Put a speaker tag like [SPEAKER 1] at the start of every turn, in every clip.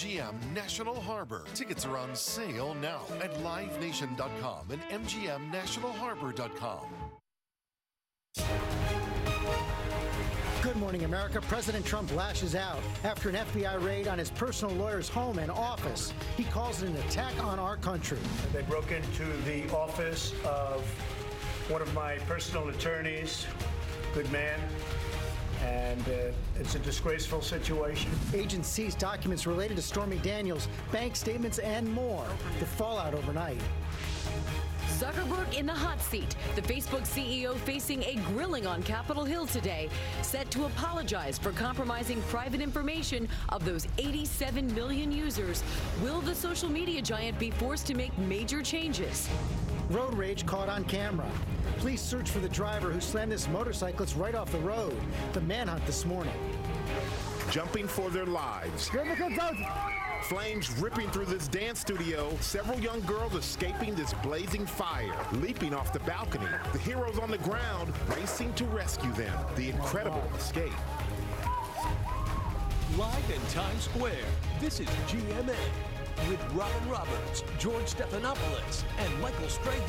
[SPEAKER 1] GM National Harbor. Tickets are on sale now at livenation.com and mgmnationalharbor.com.
[SPEAKER 2] Good morning, America. President Trump lashes out after an FBI raid on his personal lawyer's home and office. He calls it an attack on our country.
[SPEAKER 3] They broke into the office of one of my personal attorneys, good man, and it's a disgraceful situation.
[SPEAKER 2] Agents seized documents related to Stormy Daniels, bank statements, and more. The fallout overnight.
[SPEAKER 4] Zuckerberg in the hot seat. The Facebook CEO facing a grilling on Capitol Hill today, set to apologize for compromising private information of those 87 million users. Will the social media giant be forced to make major changes?
[SPEAKER 2] Road rage caught on camera. Police search for the driver who slammed this motorcyclist right off the road. The manhunt this morning.
[SPEAKER 5] Jumping for their lives. Flames ripping through this dance studio. Several young girls escaping this blazing fire, leaping off the balcony. The heroes on the ground racing to rescue them. The incredible escape.
[SPEAKER 6] Live in Times Square, this is GMA with Robin Roberts, George Stephanopoulos, and Michael Strahan.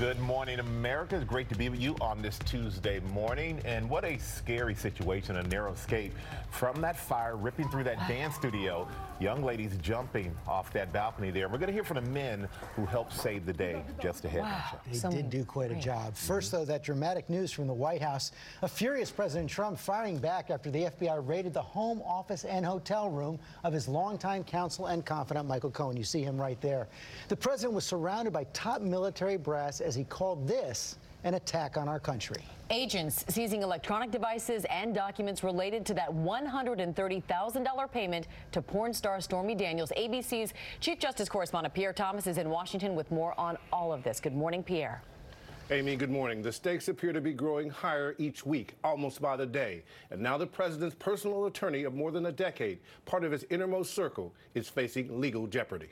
[SPEAKER 7] Good morning, America. It's great to be with you on this Tuesday morning. And what a scary situation, a narrow escape from that fire ripping through that dance studio. Young ladies jumping off that balcony there. We're going to hear from the men who helped save the day just ahead.
[SPEAKER 2] Wow. They did do quite a job. First, though, that dramatic news from the White House. A furious President Trump firing back after the FBI raided the home, office, and hotel room of his longtime counsel and confidant, Michael Cohen. You see him right there. The president was surrounded by top military brass as he called this an attack on our country.
[SPEAKER 4] Agents seizing electronic devices and documents related to that $130,000 payment to porn star Stormy Daniels. ABC's Chief Justice correspondent Pierre Thomas is in Washington with more on all of this. Good morning, Pierre.
[SPEAKER 8] Amy, good morning. The stakes appear to be growing higher each week, almost by the day. And now the president's personal attorney of more than a decade, part of his innermost circle, is facing legal jeopardy.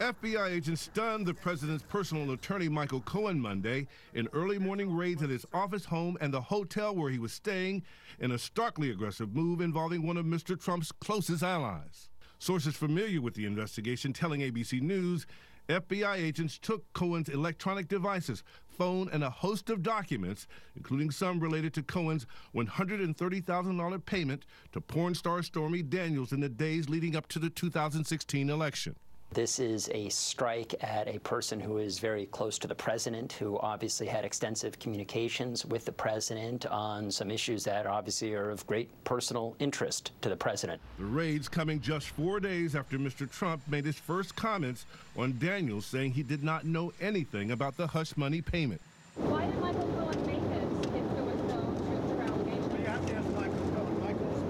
[SPEAKER 9] FBI agents stunned the president's personal attorney, Michael Cohen, Monday in early morning raids at his office, home, and the hotel where he was staying in a starkly aggressive move involving one of Mr. Trump's closest allies. Sources familiar with the investigation telling ABC News FBI agents took Cohen's electronic devices, phone, and a host of documents, including some related to Cohen's $130,000 payment to porn star Stormy Daniels in the days leading up to the 2016 election.
[SPEAKER 10] This is a strike at a person who is very close to the president, who obviously had extensive communications with the president on some issues that obviously are of great personal interest to the president.
[SPEAKER 9] The raids coming just 4 days after Mr. Trump made his first comments on Daniels, saying he did not know anything about the hush money payment.
[SPEAKER 11] Why did Michael Cohen make this if there was no truth or allegation?
[SPEAKER 3] You have to ask Michael Cohen. Michael's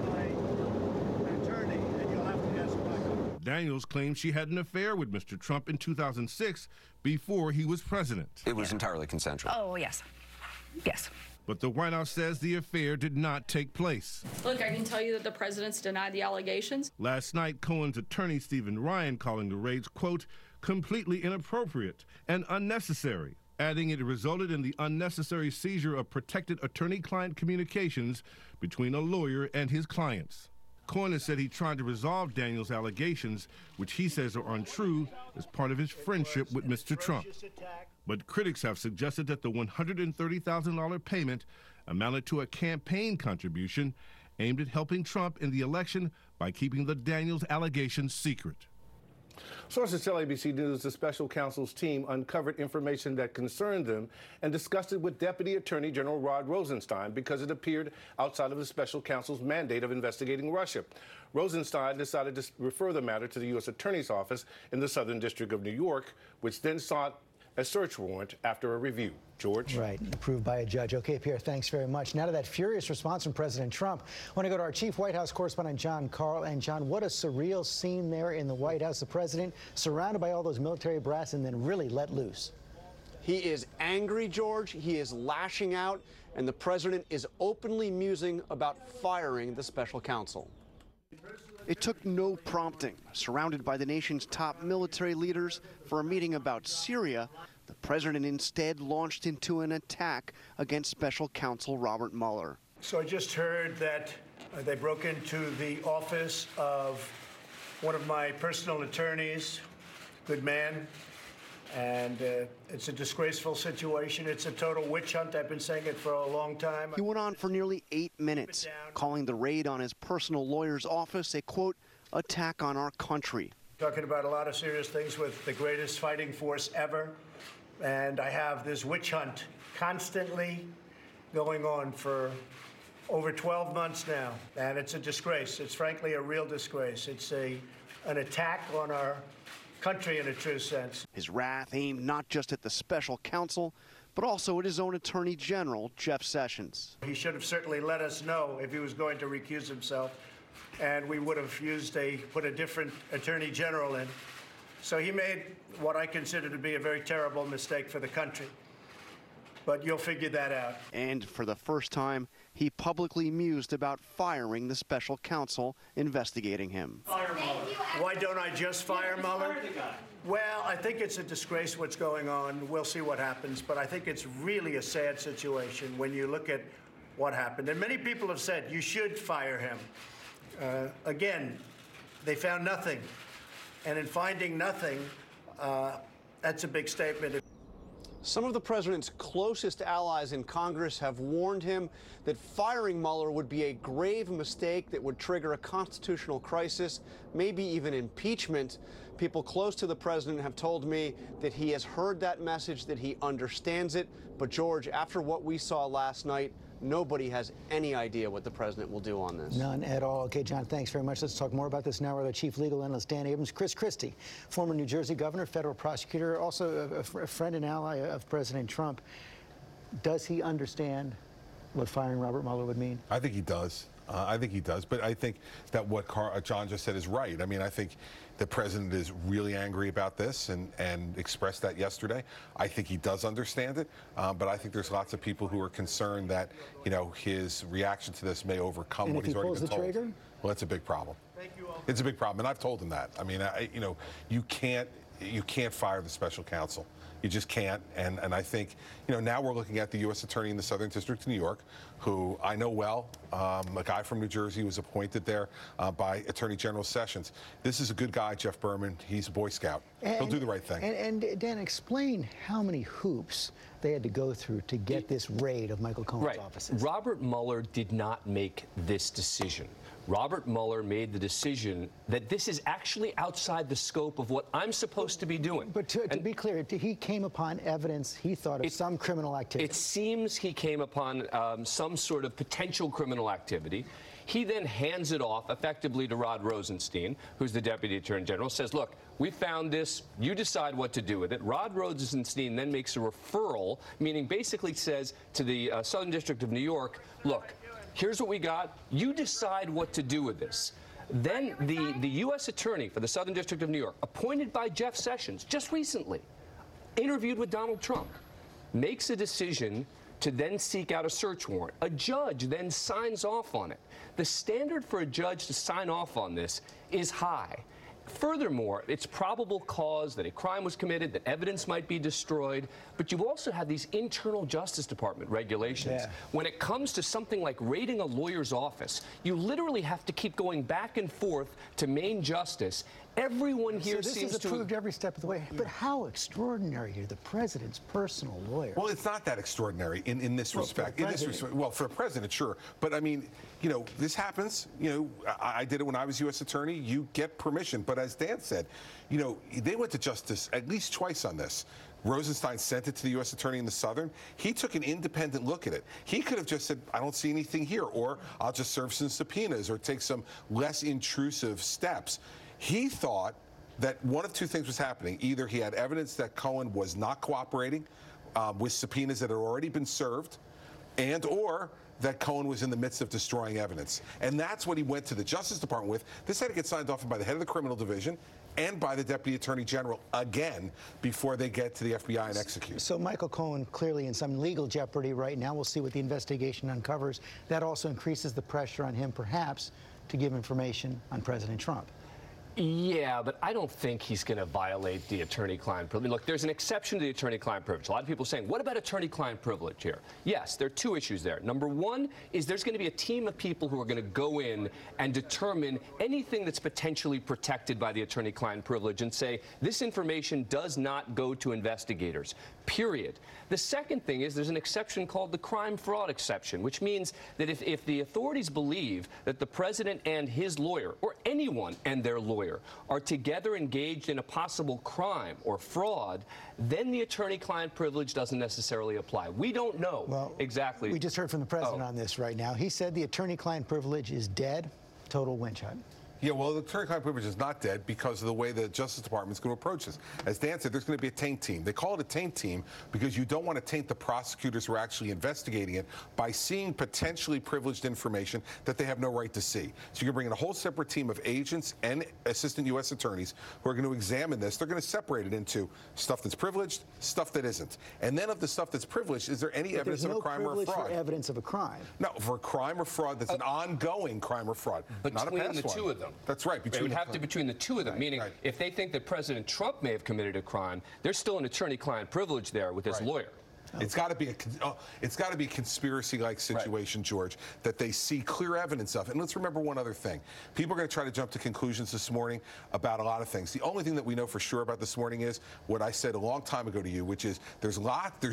[SPEAKER 3] my attorney, and you'll have to ask Michael.
[SPEAKER 9] Daniels claimed she had an affair with Mr. Trump in 2006 before he was president.
[SPEAKER 12] It was entirely consensual.
[SPEAKER 4] Oh, yes. Yes.
[SPEAKER 9] But the White House says the affair did not take place.
[SPEAKER 11] Look, I can tell you that the president's denied the allegations.
[SPEAKER 9] Last night, Cohen's attorney, Stephen Ryan, calling the raids, quote, completely inappropriate and unnecessary, adding it resulted in the unnecessary seizure of protected attorney-client communications between a lawyer and his clients. Cohen has said he tried to resolve Daniels' allegations, which he says are untrue, as part of his friendship with Mr. Trump. But critics have suggested that the $130,000 payment amounted to a campaign contribution aimed at helping Trump in the election by keeping the Daniels allegations secret.
[SPEAKER 8] Sources tell ABC News the special counsel's team uncovered information that concerned them and discussed it with Deputy Attorney General Rod Rosenstein because it appeared outside of the special counsel's mandate of investigating Russia. Rosenstein decided to refer the matter to the U.S. Attorney's Office in the Southern District of New York, which then sought a search warrant after a review. George?
[SPEAKER 2] Right, approved by a judge. Okay, Pierre, thanks very much. Now to that furious response from President Trump. I want to go to our chief White House correspondent, John Carl. And John, what a surreal scene there in the White House. The president surrounded by all those military brass and then really let loose.
[SPEAKER 13] He is angry, George. He is lashing out, and the president is openly musing about firing the special counsel.
[SPEAKER 14] It took no prompting. Surrounded by the nation's top military leaders for a meeting about Syria, the president instead launched into an attack against special counsel Robert Mueller.
[SPEAKER 3] So I just heard that They broke into the office of one of my personal attorneys, good man, and it's a disgraceful situation. It's a total witch hunt. I've been saying it for a long time.
[SPEAKER 14] He went on for nearly 8 minutes, calling the raid on his personal lawyer's office a, quote, attack on our country.
[SPEAKER 3] Talking about a lot of serious things with the greatest fighting force ever, and I have this witch hunt constantly going on for over 12 months now, and it's a disgrace. It's frankly a real disgrace. It's an attack on our country in a true sense.
[SPEAKER 14] His wrath aimed not just at the special counsel, but also at his own attorney general, Jeff Sessions.
[SPEAKER 3] He should have certainly let us know if he was going to recuse himself, and we would have put a different attorney general in. So he made what I consider to be a very terrible mistake for the country. But you'll figure that out.
[SPEAKER 14] And for the first time, he publicly mused about firing the special counsel investigating him.
[SPEAKER 3] Fire Mueller. Why don't I just fire Mueller? Well, I think it's a disgrace what's going on. We'll see what happens. But I think it's really a sad situation when you look at what happened. And many people have said you should fire him. Again, they found nothing. And in finding nothing, that's a big statement.
[SPEAKER 13] Some of the president's closest allies in Congress have warned him that firing Mueller would be a grave mistake that would trigger a constitutional crisis, maybe even impeachment. People close to the president have told me that he has heard that message, that he understands it. But, George, after what we saw last night, nobody has any idea what the president will do on this.
[SPEAKER 2] None at all. Okay, John, thanks very much. Let's talk more about this now with our chief legal analyst, Dan Abrams. Chris Christie, former New Jersey governor, federal prosecutor, also a friend and ally of President Trump. Does he understand what firing Robert Mueller would mean?
[SPEAKER 12] I think he does. I think he does. But I think that what John just said is right. I mean, I think the president is really angry about this and expressed that yesterday. I think he does understand it. But I think there's lots of people who are concerned that, you know, his reaction to this may overcome what he's already been told. And if he pulls the trigger? Well, it's a big problem. It's a big problem. And I've told him that. I mean, you know, you can't fire the special counsel. You just can't. And I think, you know, now we're looking at the U.S. Attorney in the Southern District of New York, who I know well, a guy from New Jersey was appointed there by Attorney General Sessions. This is a good guy, Jeff Berman. He's a Boy Scout. He'll do the right thing.
[SPEAKER 2] And Dan, explain how many hoops they had to go through to get this raid of Michael Cohen's offices.
[SPEAKER 15] Robert Mueller did not make this decision. Robert Mueller made the decision that this is actually outside the scope of what I'm supposed to be doing.
[SPEAKER 2] But to be clear, he came upon evidence he thought of some criminal activity.
[SPEAKER 15] It seems he came upon some sort of potential criminal activity. He then hands it off effectively to Rod Rosenstein, who's the Deputy Attorney General, says, look, we found this, you decide what to do with it. Rod Rosenstein then makes a referral, meaning basically says to the Southern District of New York, look, here's what we got, you decide what to do with this. Then the U.S. Attorney for the Southern District of New York, appointed by Jeff Sessions just recently, interviewed with Donald Trump, makes a decision to then seek out a search warrant. A judge then signs off on it. The standard for a judge to sign off on this is high. Furthermore, it's probable cause that a crime was committed, that evidence might be destroyed, but you also have these internal Justice Department regulations. Yeah. When it comes to something like raiding a lawyer's office, you literally have to keep going back and forth to main justice. Everyone here seems to...
[SPEAKER 2] So this is approved every step of the way. But how extraordinary are the president's personal lawyer?
[SPEAKER 12] Well, it's not that extraordinary in this respect. Well, for the president, sure. But, I mean, you know, this happens. You know, I did it when I was U.S. Attorney. You get permission. But as Dan said, you know, they went to justice at least twice on this. Rosenstein sent it to the U.S. Attorney in the Southern. He took an independent look at it. He could have just said, I don't see anything here, or I'll just serve some subpoenas or take some less intrusive steps. He thought that one of two things was happening. Either he had evidence that Cohen was not cooperating with subpoenas that had already been served, and or that Cohen was in the midst of destroying evidence. And that's what he went to the Justice Department with. This had to get signed off by the head of the criminal division and by the Deputy Attorney General again before they get to the FBI and execute.
[SPEAKER 2] So Michael Cohen clearly in some legal jeopardy right now. We'll see what the investigation uncovers. That also increases the pressure on him, perhaps, to give information on President Trump.
[SPEAKER 15] Yeah, but I don't think he's going to violate the attorney-client privilege. Look, there's an exception to the attorney-client privilege. A lot of people are saying, what about attorney-client privilege here? Yes, there are two issues there. Number one is there's going to be a team of people who are going to go in and determine anything that's potentially protected by the attorney-client privilege and say, this information does not go to investigators, period. The second thing is there's an exception called the crime-fraud exception, which means that if the authorities believe that the president and his lawyer, or anyone and their lawyer, are together engaged in a possible crime or fraud, then the attorney-client privilege doesn't necessarily apply. We don't know exactly.
[SPEAKER 2] We just heard from the president on this right now. He said the attorney-client privilege is dead. Total win shot.
[SPEAKER 12] Yeah, well, the attorney-client privilege is not dead because of the way the Justice Department is going to approach this. As Dan said, there's going to be a taint team. They call it a taint team because you don't want to taint the prosecutors who are actually investigating it by seeing potentially privileged information that they have no right to see. So you're bringing a whole separate team of agents and assistant U.S. attorneys who are going to examine this. They're going to separate it into stuff that's privileged, stuff that isn't. And then of the stuff that's privileged, is there any evidence of a crime or a fraud?
[SPEAKER 2] There's no privilege for evidence of a crime.
[SPEAKER 12] No, for a crime or fraud that's an ongoing crime or fraud, not a past one.
[SPEAKER 15] Between the two of them.
[SPEAKER 12] That's right.
[SPEAKER 15] It would have to be between the two of them, meaning if they think that President Trump may have committed a crime, there's still an attorney-client privilege there with his lawyer.
[SPEAKER 12] It's got to be a conspiracy-like situation, George, that they see clear evidence of. And let's remember one other thing. People are going to try to jump to conclusions this morning about a lot of things. The only thing that we know for sure about this morning is what I said a long time ago to you, which is there's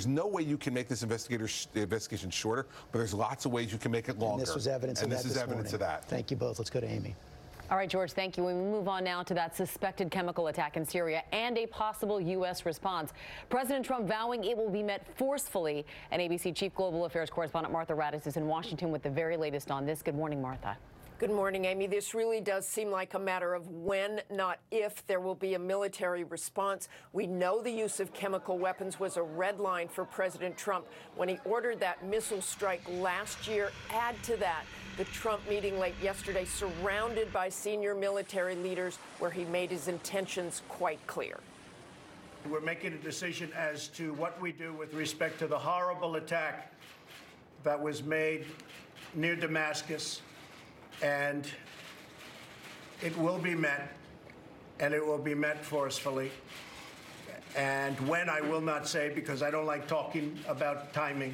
[SPEAKER 12] no way you can make this investigation shorter, but there's lots of ways you can make it longer.
[SPEAKER 2] And this was evidence of that this morning.
[SPEAKER 12] Of that.
[SPEAKER 2] Thank you both. Let's go to Amy.
[SPEAKER 4] All right, George, thank you. We move on now to that suspected chemical attack in Syria and a possible U.S. response. President Trump vowing it will be met forcefully. And ABC Chief Global Affairs Correspondent Martha Raddatz is in Washington with the very latest on this. Good morning, Martha.
[SPEAKER 16] Good morning, Amy. This really does seem like a matter of when, not if, there will be a military response. We know the use of chemical weapons was a red line for President Trump when he ordered that missile strike last year. Add to that the Trump meeting late yesterday, surrounded by senior military leaders, where he made his intentions quite clear.
[SPEAKER 3] We're making a decision as to what we do with respect to the horrible attack that was made near Damascus. And it will be met, and it will be met forcefully. And when, I will not say, because I don't like talking about timing.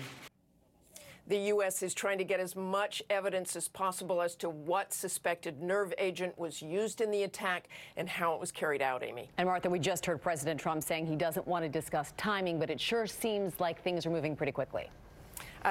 [SPEAKER 16] The U.S. is trying to get as much evidence as possible as to what suspected nerve agent was used in the attack and how it was carried out, Amy.
[SPEAKER 4] And Martha, we just heard President Trump saying he doesn't want to discuss timing, but it sure seems like things are moving pretty quickly.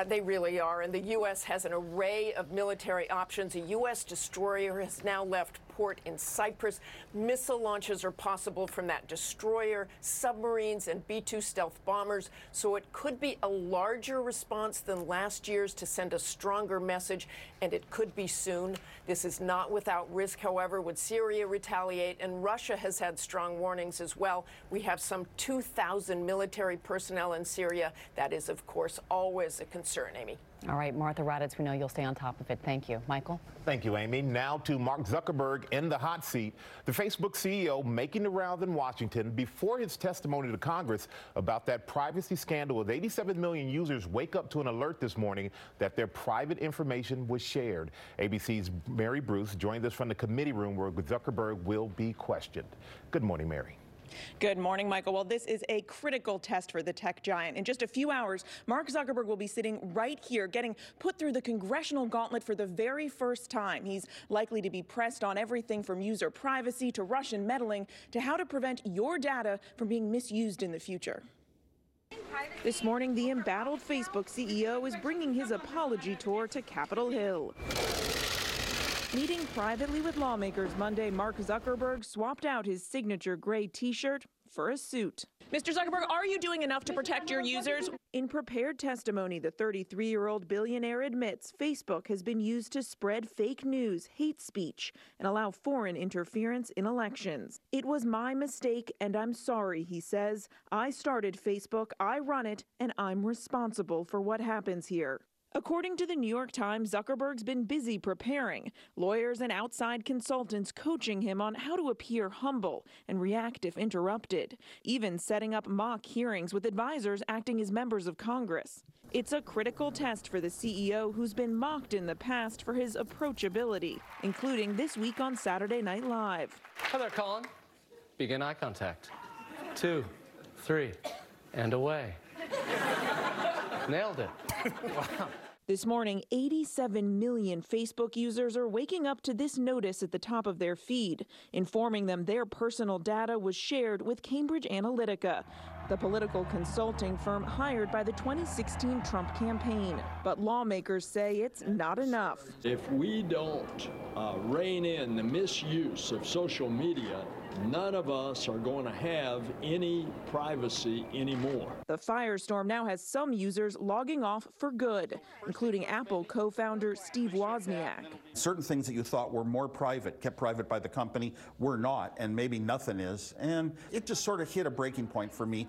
[SPEAKER 16] They really are, and the U.S. has an array of military options. A U.S. destroyer has now left port in Cyprus. Missile launches are possible from that destroyer, submarines, and B-2 stealth bombers. So it could be a larger response than last year's to send a stronger message, and it could be soon. This is not without risk, however. Would Syria retaliate? And Russia has had strong warnings as well. We have some 2,000 military personnel in Syria. That is, of course, always a concern, Amy.
[SPEAKER 4] All right, Martha Raddatz, we know you'll stay on top of it. Thank you. Michael?
[SPEAKER 7] Thank you, Amy. Now to Mark Zuckerberg in the hot seat. The Facebook CEO making the rounds in Washington before his testimony to Congress about that privacy scandal with 87 million users wake up to an alert this morning that their private information was shared. ABC's Mary Bruce joined us from the committee room where Zuckerberg will be questioned. Good morning, Mary.
[SPEAKER 17] Good morning, Michael. Well, this is a critical test for the tech giant. In just a few hours, Mark Zuckerberg will be sitting right here, getting put through the congressional gauntlet for the very first time. He's likely to be pressed on everything from user privacy to Russian meddling to how to prevent your data from being misused in the future. This morning, the embattled Facebook CEO is bringing his apology tour to Capitol Hill. Meeting privately with lawmakers Monday, Mark Zuckerberg swapped out his signature gray T-shirt for a suit. Mr. Zuckerberg, are you doing enough to protect your users? In prepared testimony, the 33-year-old billionaire admits Facebook has been used to spread fake news, hate speech, and allow foreign interference in elections. It was my mistake, and I'm sorry, he says. I started Facebook, I run it, and I'm responsible for what happens here. According to the New York Times, Zuckerberg's been busy preparing, lawyers and outside consultants coaching him on how to appear humble and react if interrupted, even setting up mock hearings with advisors acting as members of Congress. It's a critical test for the CEO, who's been mocked in the past for his approachability, including this week on Saturday Night Live.
[SPEAKER 18] Hi there, Colin. Begin eye contact. 2, 3, and away. Nailed it. Wow.
[SPEAKER 17] This morning, 87 million Facebook users are waking up to this notice at the top of their feed, informing them their personal data was shared with Cambridge Analytica, the political consulting firm hired by the 2016 Trump campaign. But lawmakers say it's not enough.
[SPEAKER 19] If we don't rein in the misuse of social media, none of us are going to have any privacy anymore.
[SPEAKER 17] The firestorm now has some users logging off for good, including Apple co-founder Steve Wozniak.
[SPEAKER 20] Certain things that you thought were more private, kept private by the company, were not, and maybe nothing is. And it just sort of hit a breaking point for me.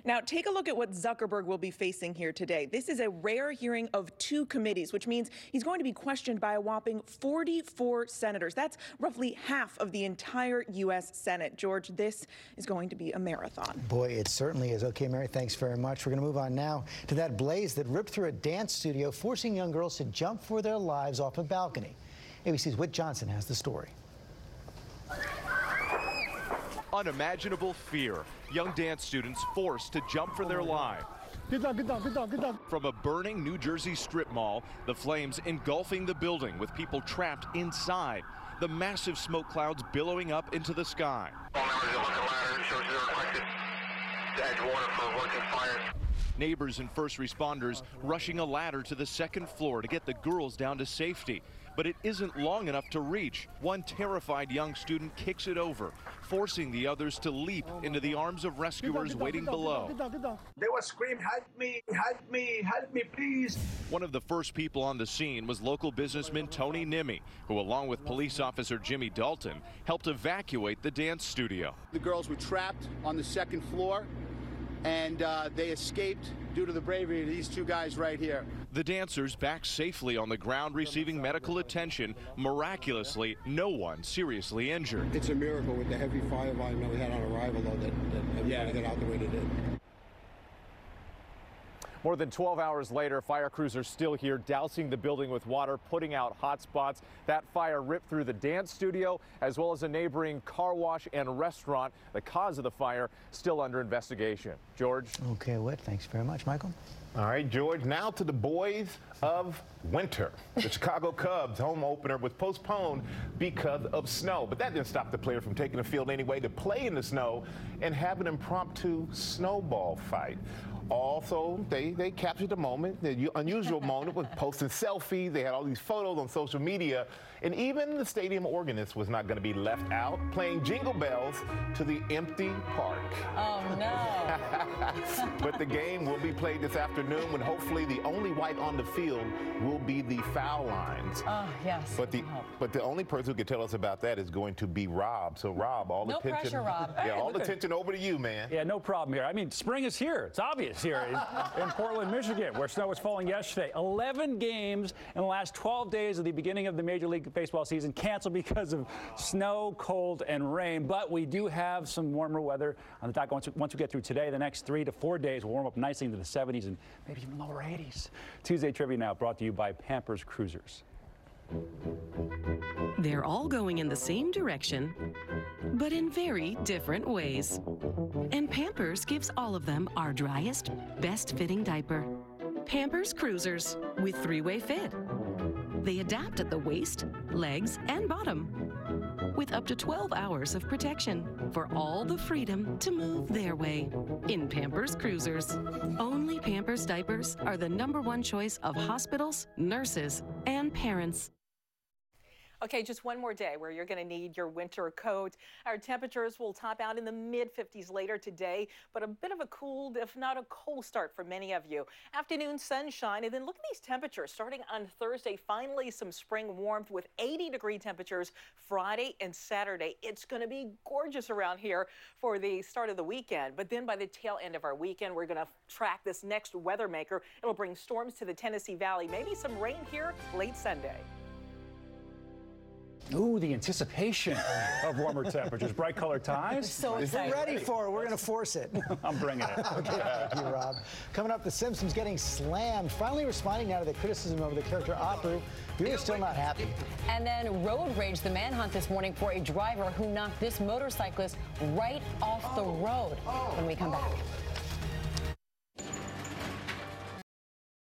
[SPEAKER 17] Now, take a look at what Zuckerberg will be facing here today. This is a rare hearing of 2 committees, which means he's going to be questioned by a whopping 44 senators. That's roughly half of the entire U.S. Senate. George, this is going to be a marathon.
[SPEAKER 2] Boy, it certainly is. Okay, Mary, thanks very much. We're going to move on now to that blaze that ripped through a dance studio, forcing young girls to jump for their lives off a balcony. ABC's Whit Johnson has the story.
[SPEAKER 21] Unimaginable fear. Young dance students forced to jump for their lives.
[SPEAKER 22] Get down, get down, get down, get down.
[SPEAKER 21] From a burning New Jersey strip mall, the flames engulfing the building with people trapped inside. The massive smoke clouds billowing up into the sky. Neighbors and first responders rushing a ladder to the second floor to get the girls down to safety. But it isn't long enough to reach. One terrified young student kicks it over, forcing the others to leap into the arms of rescuers waiting below.
[SPEAKER 23] They were screaming, help me, help me, help me, please.
[SPEAKER 21] One of the first people on the scene was local businessman Tony Nimme, who, along with police officer Jimmy Dalton, helped evacuate the dance studio.
[SPEAKER 24] The girls were trapped on the second floor, and they escaped due to the bravery of these 2 guys right here.
[SPEAKER 21] The dancers back safely on the ground, receiving medical attention. Miraculously, no one seriously injured.
[SPEAKER 25] It's a miracle with the heavy fire volume that we had on arrival, though, that everybody got out the way they did.
[SPEAKER 26] More than 12 hours later, fire crews are still here, dousing the building with water, putting out hot spots. That fire ripped through the dance studio, as well as a neighboring car wash and restaurant. The cause of the fire still under investigation. George?
[SPEAKER 2] Okay, Whit, thanks very much. Michael?
[SPEAKER 7] All right, George, now to the boys of winter. The Chicago Cubs home opener was postponed because of snow, but that didn't stop the player from taking the field anyway to play in the snow and have an impromptu snowball fight. Also, they captured the moment, the unusual moment, with posting selfies. They had all these photos on social media. And even the stadium organist was not going to be left out, playing Jingle Bells to the empty park.
[SPEAKER 27] Oh, no.
[SPEAKER 7] But the game will be played this afternoon when hopefully the only white on the field will be the foul lines.
[SPEAKER 27] Oh, yes.
[SPEAKER 7] But the only person who can tell us about that is going to be Rob. So, Rob, all the attention.
[SPEAKER 27] No pressure, Rob.
[SPEAKER 7] Yeah, all the attention over to you, man.
[SPEAKER 28] Yeah, no problem here. I mean, spring is here. It's obvious here in Portland, Michigan, where snow was falling yesterday. 11 games in the last 12 days of the beginning of the Major League Baseball season canceled because of snow, cold, and rain. But we do have some warmer weather on the dock. Once we get through today, the next 3 to 4 days will warm up nicely into the 70s and maybe even lower 80s. Tuesday Trivia now brought to you by Pampers Cruisers.
[SPEAKER 29] They're all going in the same direction, but in very different ways. And Pampers gives all of them our driest, best-fitting diaper. Pampers Cruisers with 3-way fit. They adapt at the waist, legs, and bottom, with up to 12 hours of protection for all the freedom to move their way in Pampers Cruisers. Only Pampers diapers are the #1 choice of hospitals, nurses, and parents.
[SPEAKER 1] Okay, just one more day where you're going to need your winter coat. Our temperatures will top out in the mid-50s later today, but a bit of a cool, if not a cold start for many of you. Afternoon sunshine, and then look at these temperatures starting on Thursday. Finally, some spring warmth with 80-degree temperatures Friday and Saturday. It's going to be gorgeous around here for the start of the weekend, but then by the tail end of our weekend, we're going to track this next weather maker. It'll bring storms to the Tennessee Valley, maybe some rain here late Sunday.
[SPEAKER 28] Ooh, the anticipation of warmer temperatures, bright colored ties.
[SPEAKER 2] So excited. We're ready for it. We're going to force it.
[SPEAKER 28] I'm bringing it.
[SPEAKER 2] Okay, thank you, Rob. Coming up, The Simpsons getting slammed, finally responding now to the criticism of the character Apu. Viewers still not happy.
[SPEAKER 5] And then road rage, the manhunt this morning for a driver who knocked this motorcyclist right off the road when we come back.